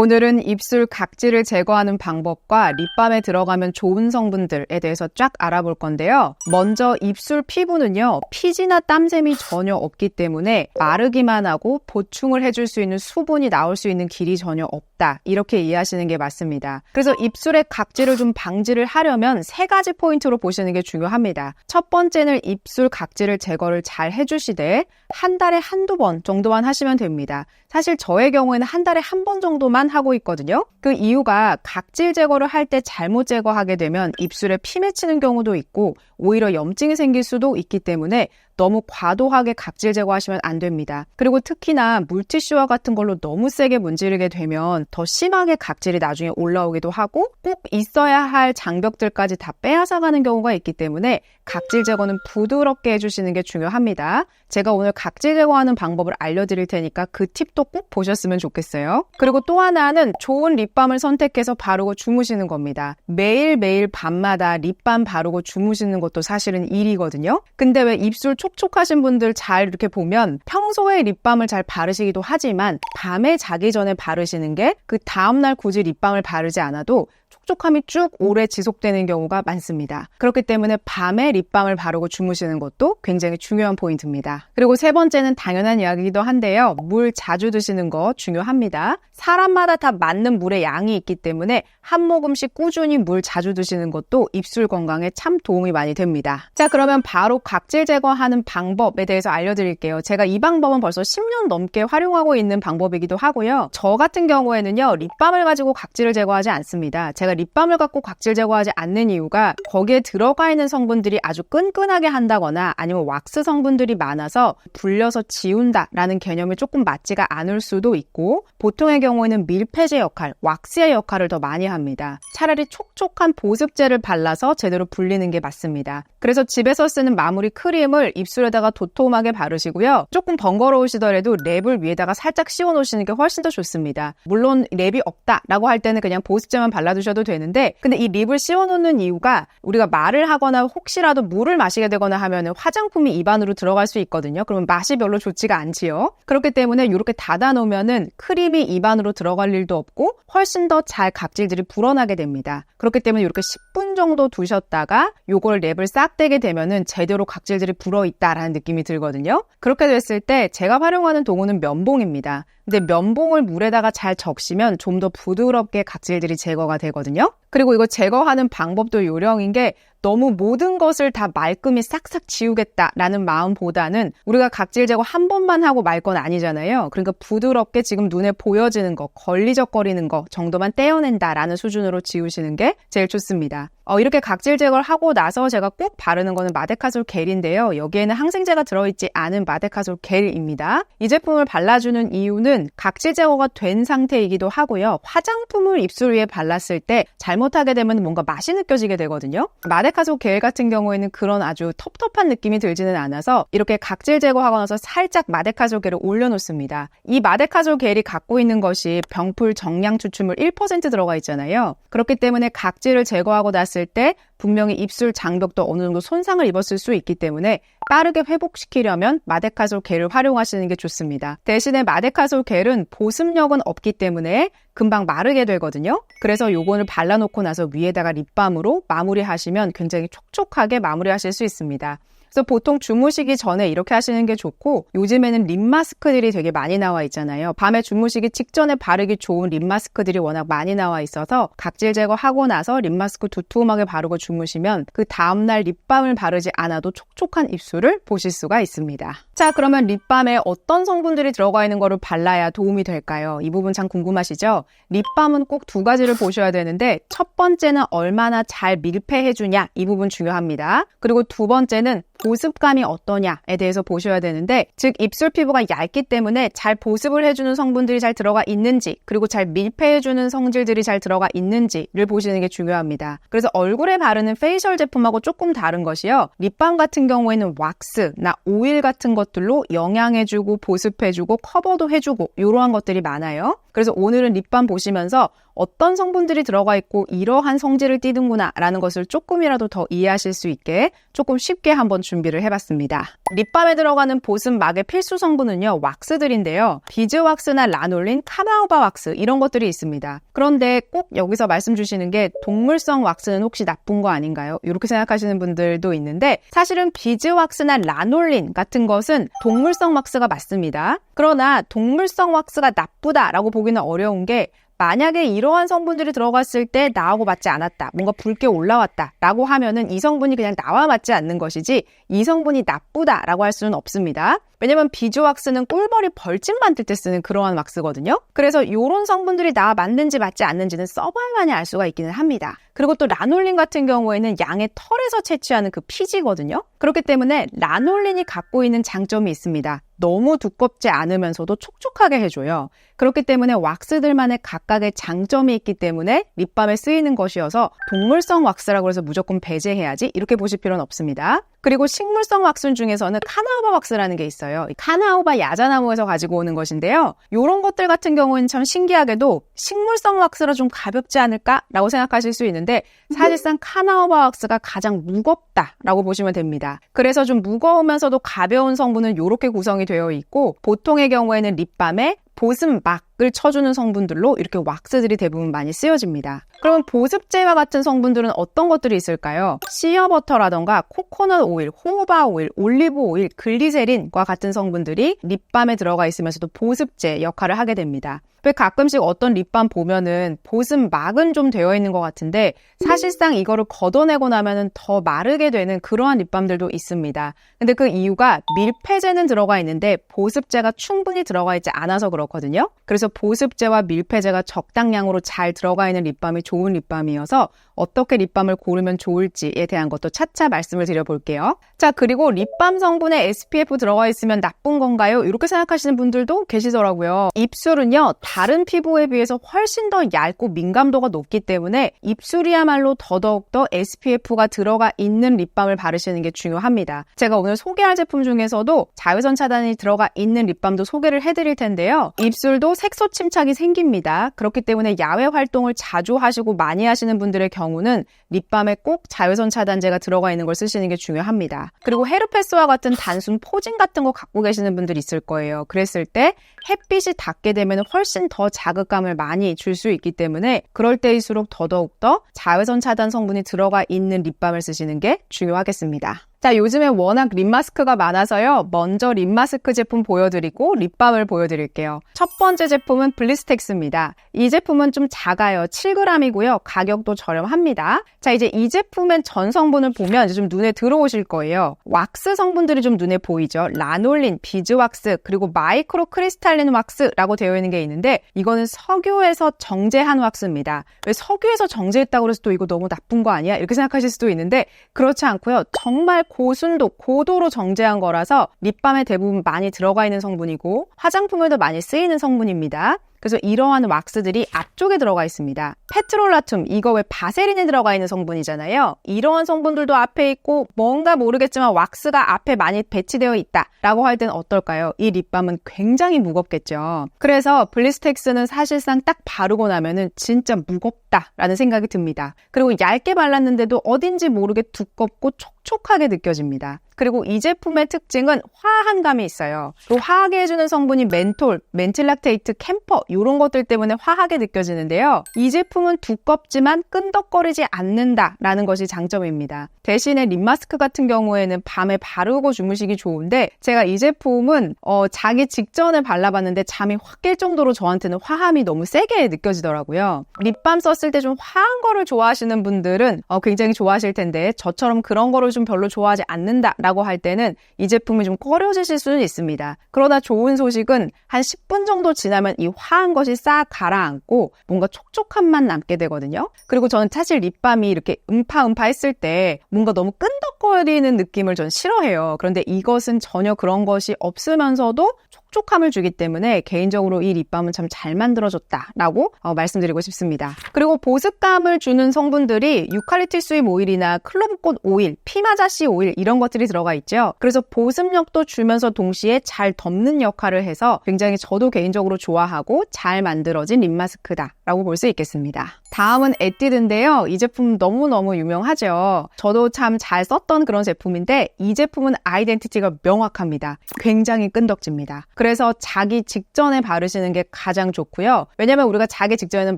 오늘은 입술 각질을 제거하는 방법과 립밤에 들어가면 좋은 성분들에 대해서 쫙 알아볼 건데요. 먼저 입술 피부는요, 피지나 땀샘이 전혀 없기 때문에 마르기만 하고 보충을 해줄 수 있는 수분이 나올 수 있는 길이 전혀 없다. 이렇게 이해하시는 게 맞습니다. 그래서 입술의 각질을 좀 방지를 하려면 3가지 포인트로 보시는 게 중요합니다. 첫 번째는 입술 각질을 제거를 잘 해주시되 한 달에 한두 번 정도만 하시면 됩니다. 사실 저의 경우에는 한 달에 한 번 정도만 하고 있거든요. 그 이유가 각질 제거를 할 때 잘못 제거하게 되면 입술에 피 맺히는 경우도 있고 오히려 염증이 생길 수도 있기 때문에 너무 과도하게 각질 제거하시면 안 됩니다. 그리고 특히나 물티슈와 같은 걸로 너무 세게 문지르게 되면 더 심하게 각질이 나중에 올라오기도 하고 꼭 있어야 할 장벽들까지 다 빼앗아가는 경우가 있기 때문에 각질 제거는 부드럽게 해주시는 게 중요합니다. 제가 오늘 각질 제거하는 방법을 알려드릴 테니까 그 팁도 꼭 보셨으면 좋겠어요. 그리고 또 하나는 좋은 립밤을 선택해서 바르고 주무시는 겁니다. 매일매일 밤마다 립밤 바르고 주무시는 것도 사실은 일이거든요. 근데 왜 입술 촉촉하신 분들 잘 이렇게 보면 평소에 립밤을 잘 바르시기도 하지만 밤에 자기 전에 바르시는 게 그 다음날 굳이 립밤을 바르지 않아도 촉촉함이 쭉 오래 지속되는 경우가 많습니다. 그렇기 때문에 밤에 립밤을 바르고 주무시는 것도 굉장히 중요한 포인트입니다. 그리고 3번째는 당연한 이야기이기도 한데요. 물 자주 드시는 거 중요합니다. 사람마다 다 맞는 물의 양이 있기 때문에 한 모금씩 꾸준히 물 자주 드시는 것도 입술 건강에 참 도움이 많이 됩니다. 자, 그러면 바로 각질 제거하는 방법에 대해서 알려드릴게요. 제가 이 방법은 벌써 10년 넘게 활용하고 있는 방법이기도 하고요. 저 같은 경우에는요, 립밤을 가지고 각질을 제거하지 않습니다. 제가 립밤을 갖고 각질 제거하지 않는 이유가 거기에 들어가 있는 성분들이 아주 끈끈하게 한다거나 아니면 왁스 성분들이 많아서 불려서 지운다라는 개념이 조금 맞지가 않을 수도 있고 보통의 경우에는 밀폐제 역할, 왁스의 역할을 더 많이 합니다. 차라리 촉촉한 보습제를 발라서 제대로 불리는 게 맞습니다. 그래서 집에서 쓰는 마무리 크림을 입술에다가 도톰하게 바르시고요. 조금 번거로우시더라도 랩을 위에다가 살짝 씌워 놓으시는 게 훨씬 더 좋습니다. 물론 랩이 없다라고 할 때는 그냥 보습제만 발라두셔도 되는데 근데 이 립을 씌워놓는 이유가 우리가 말을 하거나 혹시라도 물을 마시게 되거나 하면 화장품이 입안으로 들어갈 수 있거든요. 그러면 맛이 별로 좋지가 않지요. 그렇기 때문에 이렇게 닫아놓으면 크림이 입안으로 들어갈 일도 없고 훨씬 더 잘 각질들이 불어나게 됩니다. 그렇기 때문에 이렇게 10분 정도 두셨다가 요걸 랩을 싹 떼게 되면은 제대로 각질들이 불어있다라는 느낌이 들거든요. 그렇게 됐을 때 제가 활용하는 도구는 면봉입니다. 근데 면봉을 물에다가 잘 적시면 좀 더 부드럽게 각질들이 제거가 되거든요. 그리고 이거 제거하는 방법도 요령인 게 너무 모든 것을 다 말끔히 싹싹 지우겠다라는 마음보다는 우리가 각질 제거 한 번만 하고 말 건 아니잖아요. 그러니까 부드럽게 지금 눈에 보여지는 거, 걸리적거리는 거 정도만 떼어낸다라는 수준으로 지우시는 게 제일 좋습니다. 이렇게 각질 제거를 하고 나서 제가 꼭 바르는 거는 마데카솔 겔인데요. 여기에는 항생제가 들어있지 않은 마데카솔 겔입니다. 이 제품을 발라주는 이유는 각질 제거가 된 상태이기도 하고요. 화장품을 입술 위에 발랐을 때 잘못하게 되면 뭔가 맛이 느껴지게 되거든요. 마데카솔 겔 같은 경우에는 그런 아주 텁텁한 느낌이 들지는 않아서 이렇게 각질 제거하고 나서 살짝 마데카솔 겔을 올려놓습니다. 이 마데카솔 겔이 갖고 있는 것이 병풀 정량 추출물 1% 들어가 있잖아요. 그렇기 때문에 각질을 제거하고 났을 때 분명히 입술 장벽도 어느 정도 손상을 입었을 수 있기 때문에 빠르게 회복시키려면 마데카솔 겔을 활용하시는 게 좋습니다. 대신에 마데카솔 겔은 보습력은 없기 때문에 금방 마르게 되거든요. 그래서 요거를 발라놓고 나서 위에다가 립밤으로 마무리하시면 굉장히 촉촉하게 마무리하실 수 있습니다. 그래서 보통 주무시기 전에 이렇게 하시는 게 좋고 요즘에는 립 마스크들이 되게 많이 나와 있잖아요. 밤에 주무시기 직전에 바르기 좋은 립 마스크들이 워낙 많이 나와 있어서 각질 제거하고 나서 립 마스크 두툼하게 바르고 주무시면 그 다음날 립밤을 바르지 않아도 촉촉한 입술을 보실 수가 있습니다. 자, 그러면 립밤에 어떤 성분들이 들어가 있는 거를 발라야 도움이 될까요? 이 부분 참 궁금하시죠? 립밤은 꼭 2가지를 보셔야 되는데 첫 번째는 얼마나 잘 밀폐해주냐 이 부분 중요합니다. 그리고 2번째는 보습감이 어떠냐에 대해서 보셔야 되는데 즉 입술 피부가 얇기 때문에 잘 보습을 해주는 성분들이 잘 들어가 있는지 그리고 잘 밀폐해주는 성질들이 잘 들어가 있는지를 보시는 게 중요합니다. 그래서 얼굴에 바르는 페이셜 제품하고 조금 다른 것이요. 립밤 같은 경우에는 왁스나 오일 같은 것들로 영양해주고 보습해주고 커버도 해주고 이러한 것들이 많아요. 그래서 오늘은 립밤 보시면서 어떤 성분들이 들어가 있고 이러한 성질을 띠는구나 라는 것을 조금이라도 더 이해하실 수 있게 조금 쉽게 한번 준비를 해봤습니다. 립밤에 들어가는 보습막의 필수 성분은요, 왁스들인데요. 비즈왁스나 라놀린, 카나우바 왁스 이런 것들이 있습니다. 그런데 꼭 여기서 말씀 주시는 게 동물성 왁스는 혹시 나쁜 거 아닌가요? 이렇게 생각하시는 분들도 있는데 사실은 비즈왁스나 라놀린 같은 것은 동물성 왁스가 맞습니다. 그러나 동물성 왁스가 나쁘다라고 보기는 어려운 게 만약에 이러한 성분들이 들어갔을 때 나하고 맞지 않았다, 뭔가 붉게 올라왔다 라고 하면은 이 성분이 그냥 나와 맞지 않는 것이지 이 성분이 나쁘다라고 할 수는 없습니다. 왜냐면 비즈왁스는 꿀벌이 벌집 만들 때 쓰는 그러한 왁스거든요. 그래서 이런 성분들이 나와 맞는지 맞지 않는지는 써봐야만이 알 수가 있기는 합니다. 그리고 또 라놀린 같은 경우에는 양의 털에서 채취하는 그 피지거든요. 그렇기 때문에 라놀린이 갖고 있는 장점이 있습니다. 너무 두껍지 않으면서도 촉촉하게 해줘요. 그렇기 때문에 왁스들만의 각각의 장점이 있기 때문에 립밤에 쓰이는 것이어서 동물성 왁스라고 해서 무조건 배제해야지 이렇게 보실 필요는 없습니다. 그리고 식물성 왁스 중에서는 카나우바 왁스라는 게 있어요. 카나우바 야자나무에서 가지고 오는 것인데요. 이런 것들 같은 경우는 참 신기하게도 식물성 왁스라 좀 가볍지 않을까라고 생각하실 수 있는데 사실상 카나우바 왁스가 가장 무겁다라고 보시면 됩니다. 그래서 좀 무거우면서도 가벼운 성분은 이렇게 구성이 되어 있고 보통의 경우에는 립밤에 보습막을 쳐주는 성분들로 이렇게 왁스들이 대부분 많이 쓰여집니다. 그러면 보습제와 같은 성분들은 어떤 것들이 있을까요? 시어버터라던가 코코넛 오일, 호호바 오일, 올리브 오일, 글리세린과 같은 성분들이 립밤에 들어가 있으면서도 보습제 역할을 하게 됩니다. 왜 가끔씩 어떤 립밤 보면은 보습막은 좀 되어 있는 것 같은데 사실상 이거를 걷어내고 나면은 더 마르게 되는 그러한 립밤들도 있습니다. 근데 그 이유가 밀폐제는 들어가 있는데 보습제가 충분히 들어가 있지 않아서 그렇거든요. 그래서 보습제와 밀폐제가 적당량으로 잘 들어가 있는 립밤이 좋은 립밤이어서 어떻게 립밤을 고르면 좋을지에 대한 것도 차차 말씀을 드려볼게요. 자, 그리고 립밤 성분에 SPF 들어가 있으면 나쁜 건가요? 이렇게 생각하시는 분들도 계시더라고요. 입술은요, 다른 피부에 비해서 훨씬 더 얇고 민감도가 높기 때문에 입술이야말로 더더욱더 SPF가 들어가 있는 립밤을 바르시는 게 중요합니다. 제가 오늘 소개할 제품 중에서도 자외선 차단이 들어가 있는 립밤도 소개를 해드릴 텐데요. 입술도 색소 침착이 생깁니다. 그렇기 때문에 야외 활동을 자주 하시고 많이 하시는 분들의 경우는 립밤에 꼭 자외선 차단제가 들어가 있는 걸 쓰시는 게 중요합니다. 그리고 헤르페스와 같은 단순 포진 같은 거 갖고 계시는 분들 있을 거예요. 그랬을 때 햇빛이 닿게 되면 훨씬 더 자극감을 많이 줄 수 있기 때문에 그럴 때일수록 더더욱더 자외선 차단 성분이 들어가 있는 립밤을 쓰시는 게 중요하겠습니다. 자, 요즘에 워낙 립마스크가 많아서요. 먼저 립마스크 제품 보여드리고 립밤을 보여드릴게요. 첫 번째 제품은 블리스텍스입니다. 이 제품은 좀 작아요. 7g이고요. 가격도 저렴합니다. 자, 이제 이 제품의 전 성분을 보면 이제 좀 눈에 들어오실 거예요. 왁스 성분들이 좀 눈에 보이죠. 라놀린, 비즈왁스, 그리고 마이크로 크리스탈린 왁스라고 되어 있는 게 있는데 이거는 석유에서 정제한 왁스입니다. 왜 석유에서 정제했다고 해서 또 이거 너무 나쁜 거 아니야? 이렇게 생각하실 수도 있는데 그렇지 않고요. 정말 고순도, 고도로 정제한 거라서 립밤에 대부분 많이 들어가 있는 성분이고 화장품에도 많이 쓰이는 성분입니다. 그래서 이러한 왁스들이 앞쪽에 들어가 있습니다. 페트롤라툼, 이거 왜 바세린에 들어가 있는 성분이잖아요. 이러한 성분들도 앞에 있고 뭔가 모르겠지만 왁스가 앞에 많이 배치되어 있다라고 할 땐 어떨까요? 이 립밤은 굉장히 무겁겠죠. 그래서 블리스텍스는 사실상 딱 바르고 나면은 진짜 무겁다라는 생각이 듭니다. 그리고 얇게 발랐는데도 어딘지 모르게 두껍고 촉촉하게 느껴집니다. 그리고 이 제품의 특징은 화한 감이 있어요. 또 화하게 해주는 성분이 멘톨, 멘틸락테이트, 캠퍼 이런 것들 때문에 화하게 느껴지는데요. 이 제품은 두껍지만 끈덕거리지 않는다라는 것이 장점입니다. 대신에 립마스크 같은 경우에는 밤에 바르고 주무시기 좋은데 제가 이 제품은 자기 직전에 발라봤는데 잠이 확 깰 정도로 저한테는 화함이 너무 세게 느껴지더라고요. 립밤 썼을 때 좀 화한 거를 좋아하시는 분들은 굉장히 좋아하실 텐데 저처럼 그런 거를 좀 별로 좋아하지 않는다 라고 할 때는 이 제품이 좀 꺼려지실 수는 있습니다. 그러나 좋은 소식은 한 10분 정도 지나면 이 화한 것이 싹 가라앉고 뭔가 촉촉한 맛 남게 되거든요. 그리고 저는 사실 립밤이 이렇게 음파 했을 때 뭔가 너무 끈덕거리는 느낌을 전 싫어해요. 그런데 이것은 전혀 그런 것이 없으면서도 촉촉함을 주기 때문에 개인적으로 이 립밤은 참 잘 만들어졌다라고 말씀드리고 싶습니다. 그리고 보습감을 주는 성분들이 유칼립투스 오일이나 클로브꽃 오일, 피마자씨 오일 이런 것들이 들어가 있죠. 그래서 보습력도 주면서 동시에 잘 덮는 역할을 해서 굉장히 저도 개인적으로 좋아하고 잘 만들어진 립 마스크다라고 볼 수 있겠습니다. 다음은 에뛰드인데요. 이 제품 너무너무 유명하죠. 저도 참 잘 썼던 그런 제품인데 이 제품은 아이덴티티가 명확합니다. 굉장히 끈덕집니다. 그래서 자기 직전에 바르시는 게 가장 좋고요. 왜냐면 우리가 자기 직전에는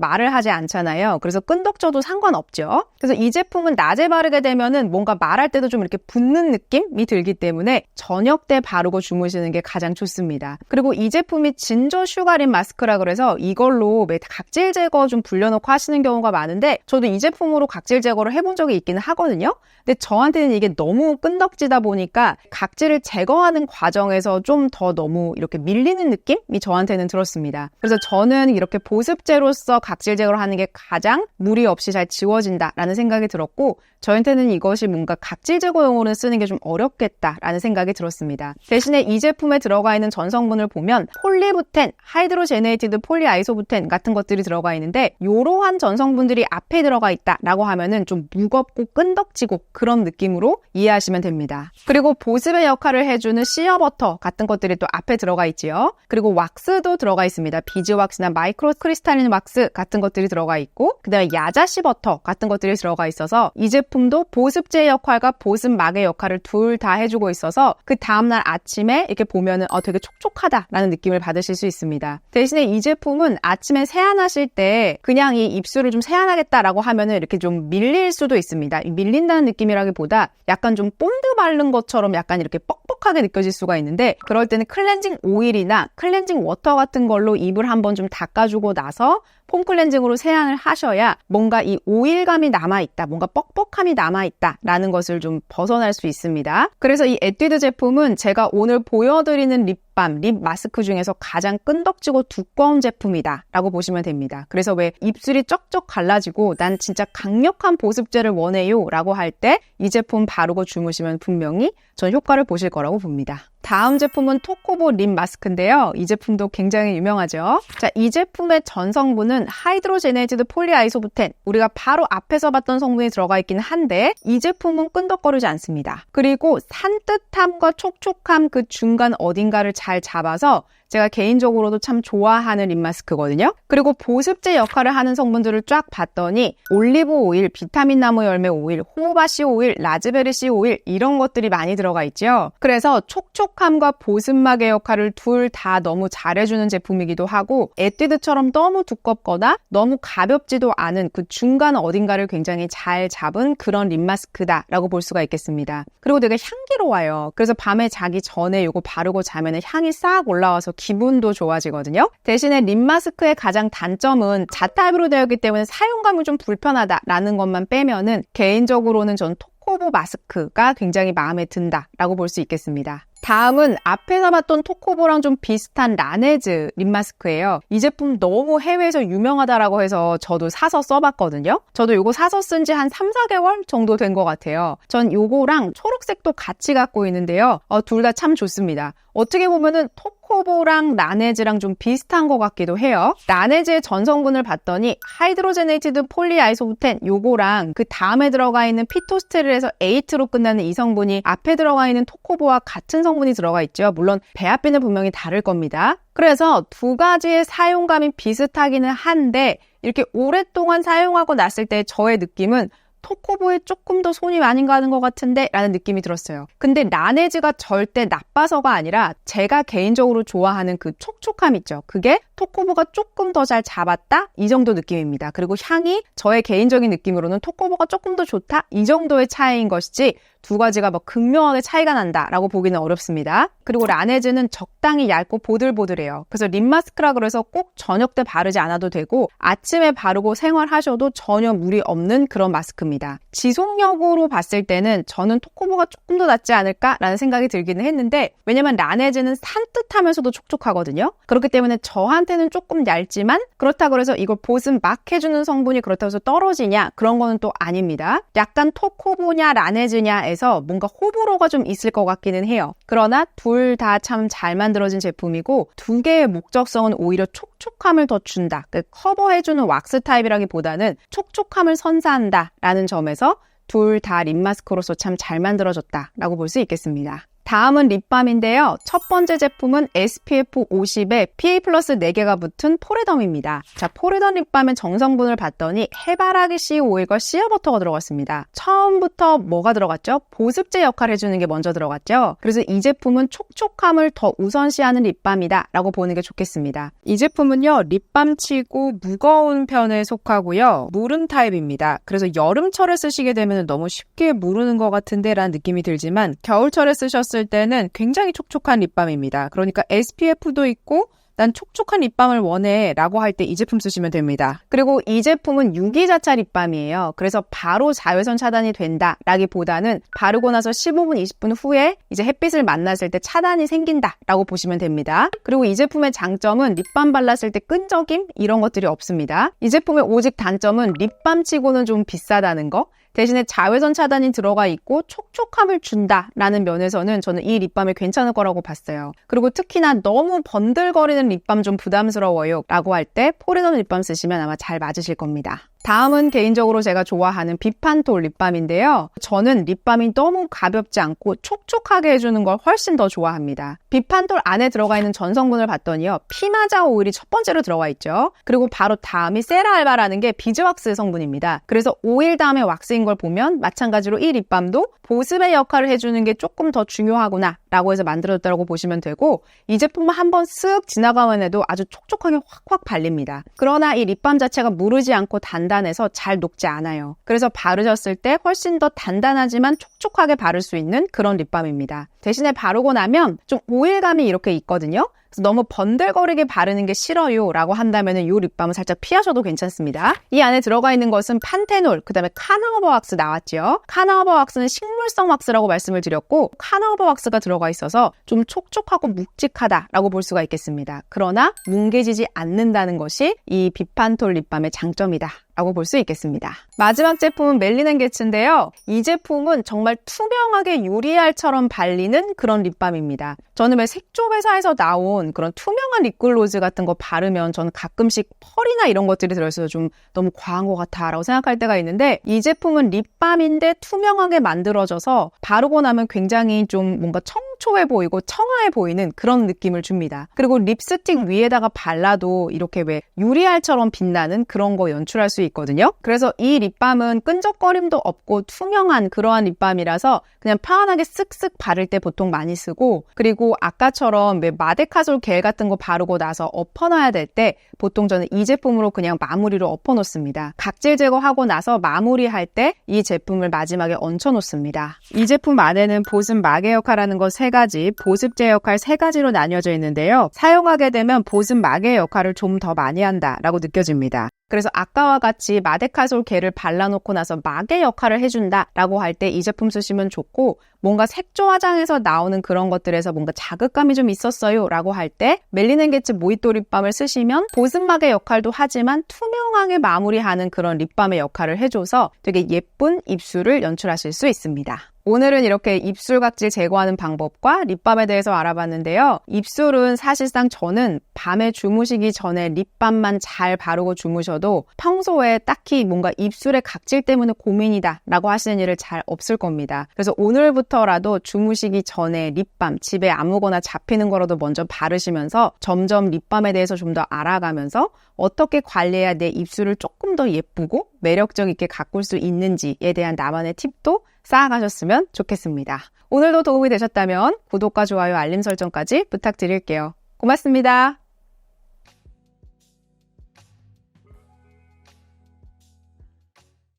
말을 하지 않잖아요. 그래서 끈덕져도 상관없죠. 그래서 이 제품은 낮에 바르게 되면은 뭔가 말할 때도 좀 이렇게 붓는 느낌이 들기 때문에 저녁 때 바르고 주무시는 게 가장 좋습니다. 그리고 이 제품이 진저 슈가린 마스크라 그래서 이걸로 각질 제거 좀 불려놓고 하시는 경우가 많은데 저도 이 제품으로 각질 제거를 해본 적이 있기는 하거든요. 근데 저한테는 이게 너무 끈덕지다 보니까 각질을 제거하는 과정에서 좀 더 너무 이렇게 밀리는 느낌이 저한테는 들었습니다. 그래서 저는 이렇게 보습제로서 각질 제거를 하는 게 가장 무리 없이 잘 지워진다라는 생각이 들었고 저한테는 이것이 뭔가 각질 제거용으로는 쓰는 게 좀 어렵겠다라는 생각이 들었습니다. 대신에 이 제품에 들어가 있는 전성분을 보면 폴리부텐, 하이드로제네이티드 폴리아이소부텐 같은 것들이 들어가 있는데 이러한 전성분들이 앞에 들어가 있다라고 하면은 좀 무겁고 끈덕지고 그런 느낌으로 이해하시면 됩니다. 그리고 보습의 역할을 해주는 시어버터 같은 것들이 또 앞에 들어가 있지요. 그리고 왁스도 들어가 있습니다. 비즈왁스나 마이크로 크리스탈린 왁스 같은 것들이 들어가 있고 그 다음에 야자시 버터 같은 것들이 들어가 있어서 이 제품도 보습제 역할과 보습막의 역할을 둘 다 해주고 있어서 그 다음날 아침에 이렇게 보면은 되게 촉촉하다라는 느낌을 받으실 수 있습니다. 대신에 이 제품은 아침에 세안하실 때 그냥 이 입술을 좀 세안하겠다라고 하면은 이렇게 좀 밀릴 수도 있습니다. 밀린다는 느낌이라기보다 약간 좀 본드 바른 것처럼 약간 이렇게 뻑뻑하게 느껴질 수가 있는데 그럴 때는 클렌징 오일이나 클렌징 워터 같은 걸로 입을 한번 좀 닦아주고 나서 폼 클렌징으로 세안을 하셔야 뭔가 이 오일감이 남아있다, 뭔가 뻑뻑함이 남아있다라는 것을 좀 벗어날 수 있습니다. 그래서 이 에뛰드 제품은 제가 오늘 보여드리는 립밤, 립 마스크 중에서 가장 끈덕지고 두꺼운 제품이다 라고 보시면 됩니다. 그래서 왜 입술이 쩍쩍 갈라지고 난 진짜 강력한 보습제를 원해요 라고 할 때 이 제품 바르고 주무시면 분명히 전 효과를 보실 거라고 봅니다. 다음 제품은 토코보 립 마스크인데요. 이 제품도 굉장히 유명하죠. 자, 이 제품의 전성분은 하이드로제네이티드 폴리아이소부텐, 우리가 바로 앞에서 봤던 성분이 들어가 있기는 한데 이 제품은 끈덕거리지 않습니다. 그리고 산뜻함과 촉촉함 그 중간 어딘가를 잘 잡아서 제가 개인적으로도 참 좋아하는 립 마스크거든요. 그리고 보습제 역할을 하는 성분들을 쫙 봤더니 올리브 오일, 비타민 나무 열매 오일, 호호바씨 오일, 라즈베리씨 오일 이런 것들이 많이 들어가 있죠. 그래서 촉촉함과 보습막의 역할을 둘 다 너무 잘해주는 제품이기도 하고 에뛰드처럼 너무 두껍거나 너무 가볍지도 않은 그 중간 어딘가를 굉장히 잘 잡은 그런 립 마스크다라고 볼 수가 있겠습니다. 그리고 되게 향기로워요. 그래서 밤에 자기 전에 이거 바르고 자면 향이 싹 올라와서 기분도 좋아지거든요. 대신에 립 마스크의 가장 단점은 자타입으로 되어 있기 때문에 사용감이 좀 불편하다라는 것만 빼면은 개인적으로는 전 토코보 마스크가 굉장히 마음에 든다라고 볼 수 있겠습니다. 다음은 앞에서 봤던 토코보랑 좀 비슷한 라네즈 립 마스크예요. 이 제품 너무 해외에서 유명하다라고 해서 저도 사서 써봤거든요. 저도 이거 사서 쓴 지 한 3, 4개월 정도 된 것 같아요. 전 이거랑 초록색도 같이 갖고 있는데요. 둘 다 참 좋습니다. 어떻게 보면은 토코보랑 라네즈랑 좀 비슷한 것 같기도 해요. 라네즈의 전성분을 봤더니 하이드로제네이티드 폴리아이소부텐 요거랑 그 다음에 들어가 있는 피토스테릴에서 8로 끝나는 이 성분이 앞에 들어가 있는 토코보와 같은 성분이 들어가 있죠. 물론 배합비는 분명히 다를 겁니다. 그래서 두 가지의 사용감이 비슷하기는 한데 이렇게 오랫동안 사용하고 났을 때 저의 느낌은 토코보에 조금 더 손이 많이 가는 것 같은데 라는 느낌이 들었어요. 근데 라네즈가 절대 나빠서가 아니라 제가 개인적으로 좋아하는 그 촉촉함 있죠. 그게 토코보가 조금 더 잘 잡았다? 이 정도 느낌입니다. 그리고 향이 저의 개인적인 느낌으로는 토코보가 조금 더 좋다? 이 정도의 차이인 것이지 두 가지가 막 극명하게 차이가 난다라고 보기는 어렵습니다. 그리고 라네즈는 적당히 얇고 보들보들해요. 그래서 립 마스크라 그래서 꼭 저녁 때 바르지 않아도 되고 아침에 바르고 생활하셔도 전혀 무리 없는 그런 마스크입니다. 지속력으로 봤을 때는 저는 토코보가 조금 더 낫지 않을까라는 생각이 들기는 했는데 왜냐면 라네즈는 산뜻하면서도 촉촉하거든요. 그렇기 때문에 저한테 립밤한테는 조금 얇지만 그렇다고 해서 이걸 보습 막 해주는 성분이 그렇다고 해서 떨어지냐? 그런 거는 또 아닙니다. 약간 톡 호보냐 라네즈냐에서 뭔가 호불호가 좀 있을 것 같기는 해요. 그러나 둘 다 참 잘 만들어진 제품이고 두 개의 목적성은 오히려 촉촉함을 더 준다. 커버해주는 왁스 타입이라기보다는 촉촉함을 선사한다 라는 점에서 둘 다 립마스크로서 참 잘 만들어졌다라고 볼 수 있겠습니다. 다음은 립밤인데요. 첫 번째 제품은 SPF 50에 PA 플러스 4개가 붙은 포레덤입니다. 자, 포레덤 립밤의 정성분을 봤더니 해바라기 씨 오일과 씨어버터가 들어갔습니다. 처음부터 뭐가 들어갔죠? 보습제 역할을 해주는 게 먼저 들어갔죠. 그래서 이 제품은 촉촉함을 더 우선시하는 립밤이다 라고 보는 게 좋겠습니다. 이 제품은요, 립밤치고 무거운 편에 속하고요, 무른 타입입니다. 그래서 여름철에 쓰시게 되면 너무 쉽게 무르는 것 같은데 라는 느낌이 들지만 겨울철에 쓰셨을 때는 굉장히 촉촉한 립밤입니다. 그러니까 SPF도 있고 난 촉촉한 립밤을 원해 라고 할 때 이 제품 쓰시면 됩니다. 그리고 이 제품은 유기자차 립밤이에요. 그래서 바로 자외선 차단이 된다 라기보다는 바르고 나서 15분, 20분 후에 이제 햇빛을 만났을 때 차단이 생긴다 라고 보시면 됩니다. 그리고 이 제품의 장점은 립밤 발랐을 때 끈적임 이런 것들이 없습니다. 이 제품의 오직 단점은 립밤치고는 좀 비싸다는 거. 대신에 자외선 차단이 들어가 있고 촉촉함을 준다라는 면에서는 저는 이 립밤이 괜찮을 거라고 봤어요. 그리고 특히나 너무 번들거리는 립밤 좀 부담스러워요 라고 할 때 포레덤 립밤 쓰시면 아마 잘 맞으실 겁니다. 다음은 개인적으로 제가 좋아하는 비판톨 립밤인데요. 저는 립밤이 너무 가볍지 않고 촉촉하게 해주는 걸 훨씬 더 좋아합니다. 비판톨 안에 들어가 있는 전성분을 봤더니요. 피마자 오일이 첫 번째로 들어가 있죠. 그리고 바로 다음이 세라알바라는 게 비즈왁스 성분입니다. 그래서 오일 다음에 왁스인 걸 보면 마찬가지로 이 립밤도 보습의 역할을 해주는 게 조금 더 중요하구나 라고 해서 만들어졌다고 보시면 되고 이 제품은 한번 쓱 지나가만 해도 아주 촉촉하게 확확 발립니다. 그러나 이 립밤 자체가 무르지 않고 단단해서 잘 녹지 않아요. 그래서 바르셨을 때 훨씬 더 단단하지만 촉촉하게 바를 수 있는 그런 립밤입니다. 대신에 바르고 나면 좀 오일감이 이렇게 있거든요. 그래서 너무 번들거리게 바르는 게 싫어요 라고 한다면 이 립밤은 살짝 피하셔도 괜찮습니다. 이 안에 들어가 있는 것은 판테놀, 그 다음에 카나우버 왁스 나왔죠. 카나우버 왁스는 식물성 왁스라고 말씀을 드렸고 카나우버 왁스가 들어가 있어서 좀 촉촉하고 묵직하다라고 볼 수가 있겠습니다. 그러나 뭉개지지 않는다는 것이 이 비판톨 립밤의 장점이다 라고 볼 수 있겠습니다. 마지막 제품은 멜리넨게츠인데요. 이 제품은 정말 투명하게 유리알처럼 발리는 그런 립밤입니다. 저는 왜 색조 회사에서 나온 그런 투명한 립글로즈 같은 거 바르면 저는 가끔씩 펄이나 이런 것들이 들어있어서 좀 너무 과한 것 같아 라고 생각할 때가 있는데 이 제품은 립밤인데 투명하게 만들어져서 바르고 나면 굉장히 좀 뭔가 청초해 보이고 청아해 보이는 그런 느낌을 줍니다. 그리고 립스틱 위에다가 발라도 이렇게 왜 유리알처럼 빛나는 그런 거 연출할 수 있거든요. 그래서 이 립밤은 끈적거림도 없고 투명한 그러한 립밤이라서 그냥 편안하게 쓱쓱 바를 때 보통 많이 쓰고 그리고 아까처럼 왜 마데카솔 겔 같은 거 바르고 나서 엎어놔야 될 때 보통 저는 이 제품으로 그냥 마무리로 엎어놓습니다. 각질 제거하고 나서 마무리할 때 이 제품을 마지막에 얹혀놓습니다. 이 제품 안에는 보습 막의 역할하는 것 3가지, 보습제 역할 3가지로 나뉘어져 있는데요. 사용하게 되면 보습 막의 역할을 좀 더 많이 한다라고 느껴집니다. 그래서 아까와 같이 마데카솔 겔을 발라놓고 나서 막의 역할을 해준다라고 할 때 이 제품 쓰시면 좋고 뭔가 색조 화장에서 나오는 그런 것들에서 뭔가 자극감이 좀 있었어요 라고 할 때 멜리넨게츠 모히또 립밤을 쓰시면 보습막의 역할도 하지만 투명하게 마무리하는 그런 립밤의 역할을 해줘서 되게 예쁜 입술을 연출하실 수 있습니다. 오늘은 이렇게 입술 각질 제거하는 방법과 립밤에 대해서 알아봤는데요. 입술은 사실상 저는 밤에 주무시기 전에 립밤만 잘 바르고 주무셔도 평소에 딱히 뭔가 입술의 각질 때문에 고민이다 라고 하시는 일을 잘 없을 겁니다. 그래서 오늘부터라도 주무시기 전에 립밤 집에 아무거나 잡히는 거라도 먼저 바르시면서 점점 립밤에 대해서 좀 더 알아가면서 어떻게 관리해야 내 입술을 조금 더 예쁘고 매력적 있게 가꿀 수 있는지에 대한 나만의 팁도 쌓아가셨으면 좋겠습니다. 오늘도 도움이 되셨다면 구독과 좋아요, 알림 설정까지 부탁드릴게요. 고맙습니다.